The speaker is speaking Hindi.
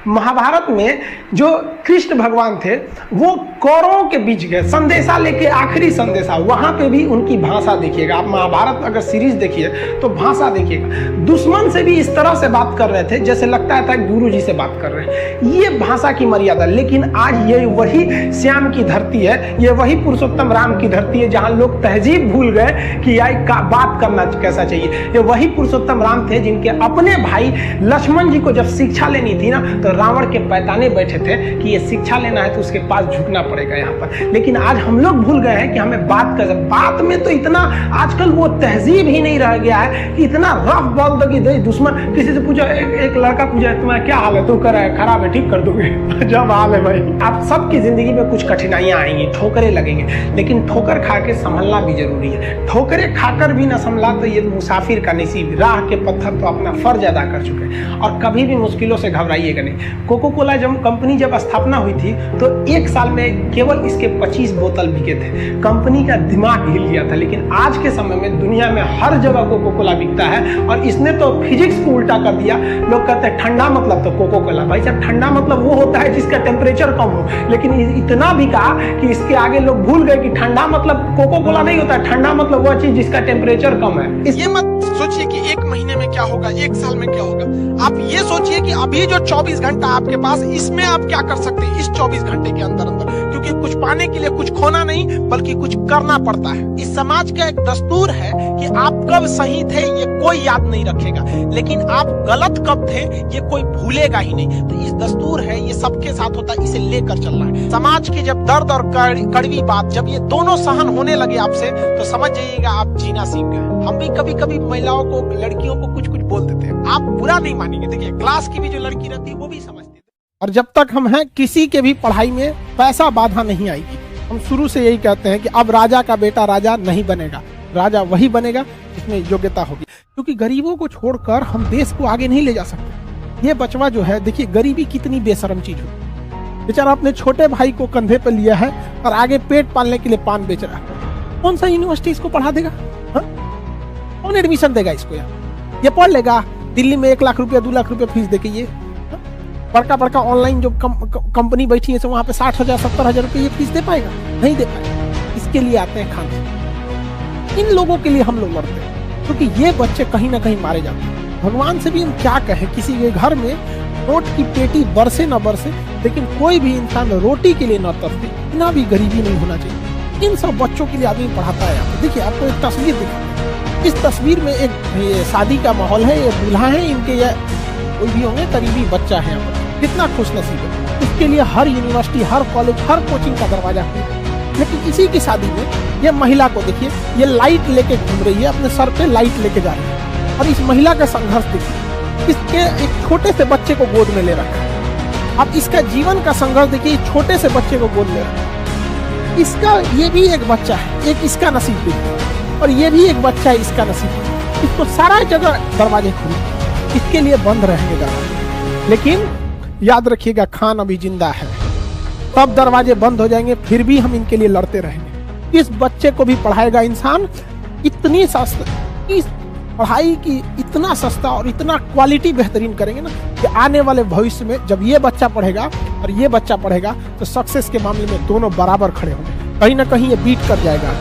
महाभारत में जो कृष्ण भगवान थे वो कौरवों के बीच गए संदेशा लेके, आखिरी संदेशा। वहां पे भी उनकी भाषा देखिएगा, आप महाभारत अगर सीरीज देखिए तो भाषा देखिएगा, दुश्मन से भी इस तरह से बात कर रहे थे जैसे लगता था गुरु जी से बात कर रहे हैं। ये भाषा की मर्यादा। लेकिन आज ये वही श्याम की धरती है, ये वही पुरुषोत्तम राम की धरती है जहां लोग तहजीब भूल गए कि बात करना कैसा चाहिए। ये वही पुरुषोत्तम राम थे जिनके अपने भाई लक्ष्मण जी को जब शिक्षा लेनी थी ना तो रावण के पैताने बैठे थे कि ये शिक्षा लेना है तो उसके पास झुकना पड़ेगा यहाँ पर। लेकिन आज हम लोग भूल गए हैं कि हमें बात में तो इतना आजकल वो तहजीब ही नहीं रह गया है कि इतना रफ बोल दो कि दुश्मन किसी से पूछो, एक लड़का पूछा तुम्हारा क्या हाल है, तू कर है खराब है, ठीक कर दोगे जब हाल है भाई। आप सबकी जिंदगी में कुछ कठिनाइयां आएंगी, ठोकरें लगेंगे, लेकिन ठोकर खा के संभलना भी जरूरी है। ठोकरें खाकर भी ना संभला तो ये मुसाफिर का नसीब। राह के पत्थर तो अपना फर्ज अदा कर चुके हैं और कभी भी मुश्किलों से घबराइएगा नहीं। कोको कोला कंपनी जब स्थापना हुई थी तो एक साल में केवल इसके 25 बोतल बिके थे। कंपनी का दिमाग हिल गया था। लेकिन आज के समय में दुनिया में हर जगह कोको कोला बिकता है और इसने तो फिजिक्स को उल्टा कर दिया। लोग कहते हैं ठंडा मतलब तो कोको कोला। भाई साहब, ठंडा मतलब वो होता है जिसका टेम्परेचर कम हो। लेकिन इतना बिका कि इसके आगे लोग भूल गए कि ठंडा मतलब कोको कोला नहीं होता, ठंडा मतलब वो चीज जिसका टेम्परेचर कम है। ये मत सोचिए कि एक महीने में क्या होगा, एक साल में क्या होगा। आप ये सोचिए कि अभी जो 24 घंटा आपके पास, इसमें आप क्या कर सकते हैं इस 24 घंटे के अंदर अंदर। क्योंकि कुछ पाने के लिए कुछ खोना नहीं बल्कि कुछ करना पड़ता है। इस समाज का एक दस्तूर है कि आप कब सही थे ये कोई याद नहीं रखेगा, लेकिन आप गलत कब थे ये कोई भूलेगा ही नहीं। तो इस दस्तूर है, ये सबके साथ होता है, इसे लेकर चलना है। समाज की जब दर्द और कड़वी बात जब ये दोनों सहन होने लगे आपसे तो समझ जाइएगा आप जीना सीख गए। हम भी कभी कभी महिलाओं को, लड़कियों को कुछ कुछ बोल देते हैं, आप बुरा नहीं मानेंगे। देखिए क्लास की भी जो लड़की रहती है वो भी समझती है। और जब तक हम हैं किसी के भी पढ़ाई में पैसा बाधा नहीं आएगी। हम शुरू से यही कहते हैं कि अब राजा का बेटा राजा नहीं बनेगा, राजा वही बनेगा जिसमें योग्यता होगी। क्योंकि गरीबों को छोड़कर हम देश को आगे नहीं ले जा सकते। ये बचवा जो है, देखिए गरीबी कितनी बेशरम चीज होती है। बेचारा अपने छोटे भाई को कंधे पे लिया है और आगे पेट पालने के लिए पान बेच रहा है। कौन सा यूनिवर्सिटी इसको पढ़ा देगा? कौन एडमिशन देगा इसको? यार ये पढ़ लेगा दिल्ली में 1 लाख रुपया 2 लाख रुपया फीस देके। ये बड़का बड़का ऑनलाइन जो कंपनी बैठी है वहां पे 60,000 70,000 रुपये ये फीस दे पाएगा? नहीं दे पाएगा। इसके लिए आते हैं खाने। इन लोगों के लिए हम लोग लड़ते हैं क्योंकि ये बच्चे कहीं ना कहीं मारे जाते हैं। भगवान से भी हम क्या कहें, किसी के घर में नोट की पेटी बरसे न बरसे लेकिन कोई भी इंसान रोटी के लिए न तरसे, इतना भी गरीबी नहीं होना चाहिए। इन सब बच्चों के लिए आदमी पढ़ाता है। देखिए आपको एक तस्वीर दिखाते हैं। इस तस्वीर में एक शादी का माहौल है, ये दूल्हा है, इनके ये कोई भी होंगे करीबी बच्चा है। कितना खुशनसीब है। इसके लिए हर यूनिवर्सिटी, हर कॉलेज, हर कोचिंग का दरवाजा खुला। लेकिन इसी की शादी में ये महिला को देखिए, ये लाइट लेके घूम रही है, अपने सर पे लाइट लेके जा रही है। और इस महिला का संघर्ष देखिए, इसके एक छोटे से बच्चे को गोद में ले रखा है। अब इसका जीवन का संघर्ष देखिए, छोटे से बच्चे को गोद ले रखा है। इसका ये भी एक बच्चा है, एक इसका नसीब देखिए, और ये भी एक बच्चा है, इसका नसीब। इसको सारा जगह दरवाजे खुले, इसके लिए बंद रहेंगे दरवाजे। लेकिन याद रखिएगा खान अभी जिंदा है, तब दरवाजे बंद हो जाएंगे, फिर भी हम इनके लिए लड़ते रहेंगे। इस बच्चे को भी पढ़ाएगा इंसान। इतनी सस्ता, इस पढ़ाई की इतना सस्ता और इतना क्वालिटी बेहतरीन करेंगे ना कि आने वाले भविष्य में जब ये बच्चा पढ़ेगा और ये बच्चा पढ़ेगा तो सक्सेस के मामले में दोनों बराबर खड़े होंगे। कहीं ना कहीं ये बीट कर जाएगा।